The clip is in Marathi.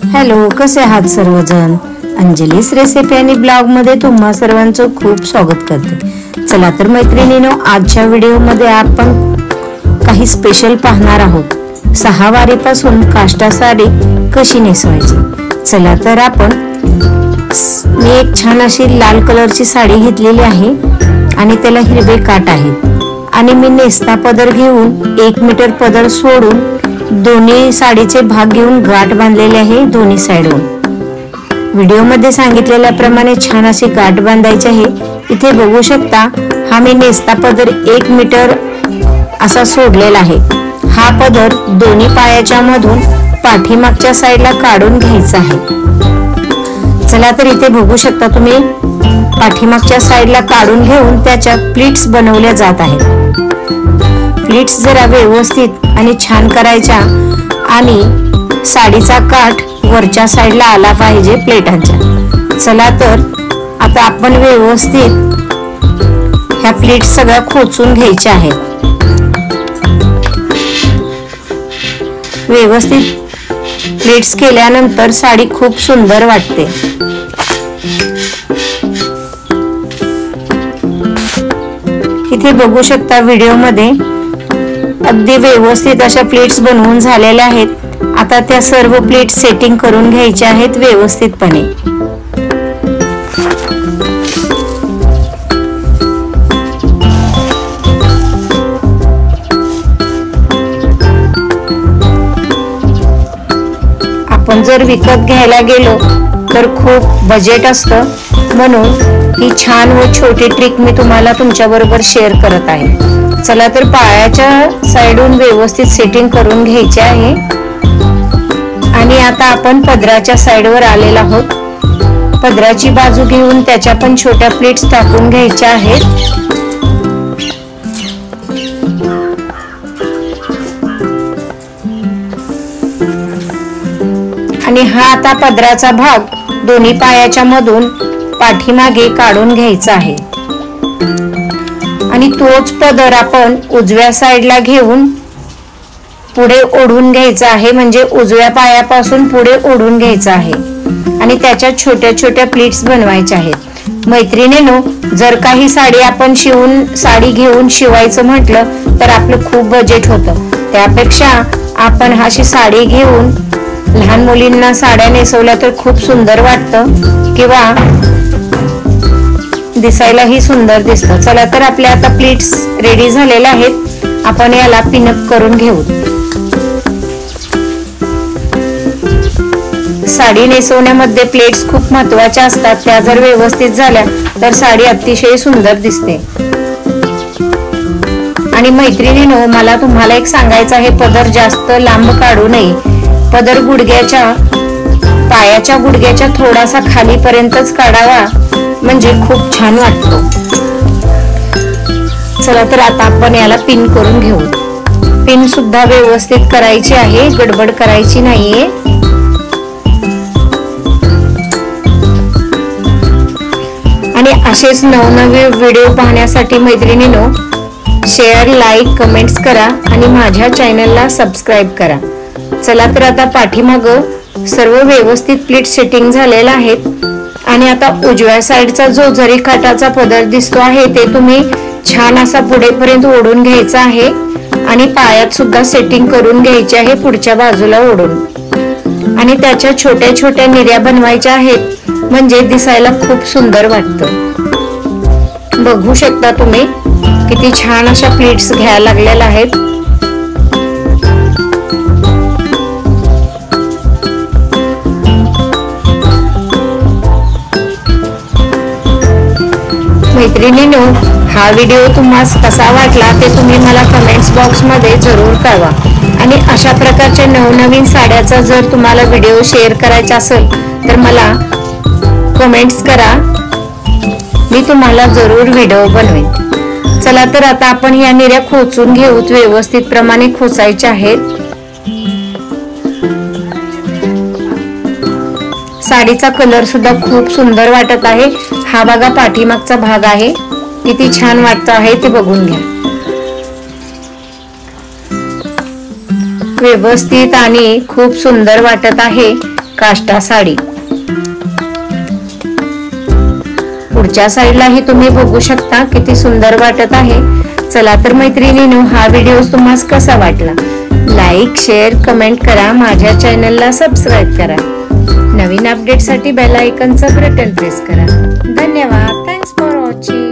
हॅलो, कसे आहात सर्वजण? अंजलीस रेसिपी आणि ब्लॉग मध्ये तुम्हा सर्वांचं खूप स्वागत करते। चला तर मैत्रिणींनो, आजच्या व्हिडिओ मध्ये आपण काही स्पेशल पाहणार आहोत। 6 वारीपासून काष्टा साडी कशी नेसवायची। चला तर आपण मी एक छान अशी लाल कलरची साडी घेतलेली आहे आणि त्याला हिरवे काठ आहेत आणि मी नेसता पदर घेऊन 1 मीटर पदर सोडून दोन्ही साडीचे भाग घेऊन गाठ बांधलेले आहे दोन्ही साइडून। व्हिडिओ मध्ये सांगितलेल्याप्रमाणे छान अशी गाठ बांधायची आहे। इथे बघू शकता, हा मी नेसता पदर 1 मीटर असा सोडलेला आहे। हा पदर दोन्ही पायाच्या मधून पाठीमागच्या साइडला काढून घ्यायचा आहे। चला तर इथे बघू शकता तुम्ही, पाठीमागच्या साइडला काढून घेऊन त्याच्या प्लीट्स बनवल्या जात आहेत। प्लीट्स जरा व्यवस्थित आणि छान करायच्या आणि साडीचा काठ वरच्या साइडला आला पाहिजे प्लेटांच्या। चला तर आता आपण व्यवस्थित ह्या प्लीट्स सगळ्या खोचून घ्यायच्या आहेत। व्यवस्थित प्लीट्स केल्यानंतर साडी खूप सुंदर वाटते। इथे बघू शकता व्हिडिओ मध्ये अगदी व्यवस्थित अशा प्लेट्स बनवून झालेल्या आहेत। आता त्या सर्व प्लेट सेटिंग करून घ्यायच्या आहेत व्यवस्थितपणे। आपण जर विकत घ्यायला गेलो तर खूप बजेट असतं, म्हणून ही छान व छोटी ट्रिक मी तुम्हाला तुमच्या बरोबर शेअर करत आहे। चला तर पायाच्या साइडून व्यवस्थित सेटिंग करून घ्यायचे आहे आणि आता आपण पदराच्या साइडवर आलेलो आहोत। पदराची बाजू घेऊन त्याच्या पण छोट्या प्लेट्स टाकून घ्यायच्या आहेत आणि हा आता पदराचा भाग दोन्ही पायाच्या मधून पाठीमागे काढून घ्यायचा आहे आणि तोच पदर आपण उजव्या साइडला घेऊन पुढे ओढून घ्यायचा आहे, म्हणजे उजव्या पायापासून पुढे ओढून घ्यायचा आहे आणि त्याच्या छोट्या छोट्या प्लीट्स बनवायच्या आहेत। मैत्रिणींनो, जर काही साडी आपण साडी घेऊन शिवायचं म्हटलं तर आपलं खूप बजेट होतं। त्यापेक्षा आपण अशी साडी घेऊन लहान मुलींना साड्या नेसवल्या तर खूप सुंदर वाटतं किंवा दिसायलाही सुंदर दिसतं। चला तर आपल्या आता प्लीट्स रेडी झालेल्या आहेत, आपण याला पिनअप करून घेऊ। साडी नेसवण्यामध्ये प्लेट्स खूप महत्त्वाच्या असतात, त्या जर व्यवस्थित झाल्या तर साडी अतिशय सुंदर दिसते। आणि मैत्रिणींनो, मला तुम्हाला एक सांगायचं आहे, पदर जास्त लांब काढू नये। पदर पायाच्या गुडघ्याच्या थोडासा खालीपर्यंतच काढावा, म्हणजे खूप छान वाटतो। चला तर आता आपण याला पिन करून घेऊ। पिन सुद्धा व्यवस्थित करायची आहे, गडबड करायची नाहीये। आणि असेच नवनवे व्हिडिओ पाहण्यासाठी मैत्रिणींनो, शेअर, लाईक, कमेंट्स करा आणि माझ्या चॅनलला सबस्क्राईब करा। चला तर आता पाठीमागं सर्व व्यवस्थित प्लीट सेटिंग झालेला आहेत आणि आता उजव्या साइडचा जो जरी काठाचा पदर दिसतो आहे ते तुम्ही छान असा पुढेपर्यंत ओढून घ्यायचा आहे आणि पायात सुद्धा सेटिंग करून घ्यायची आहे पुढच्या बाजूला ओढून, आणि त्याच्या छोट्या छोट्या निर्या बनवायच्या आहेत, म्हणजे दिसायला खूप सुंदर वाटतं। बघू शकता तुम्ही किती छान अशा प्लीट्स घ्यायला लागलेल्या आहेत। मैत्रिणींनो, हा व्हिडिओ तुम्हाला कसा वाटला ते तुम्ही मला कमेंट्स बॉक्स मध्ये जरूर कळवा आणि अशा प्रकारच्या नवनवीन साड्याचा जर तुम्हाला व्हिडिओ शेअर करायचा असेल तर मला कमेंट्स करा, मी तुम्हाला जरूर व्हिडिओ बनवेन। चला तर आता आपण या निर्या खोचून घेऊ, व्यवस्थित प्रमाणे खोचायच्या आहेत। साडीचा कलर सुद्धा खूप सुंदर वाटत आहे। हा बघा पाठीमागचा भाग आहे, किती छान वाटत आहे ते बघून घ्या। व्यवस्थित आणि खूप सुंदर वाटत आहे। काष्टा साडी. पुढच्या साईडलाही तुम्ही बघू शकता किती सुंदर वाटत आहे. चला तर मैत्रिणींनो, हा व्हिडिओ तुम्हाला कसा वाटला? लाईक, शेअर, कमेंट करा. माझ्या चॅनलला सबस्क्राईब करा. नवीन अपडेटसाठी बेल आयकॉनचं बटन प्रेस करा. धन्यवाद. Thanks for watching.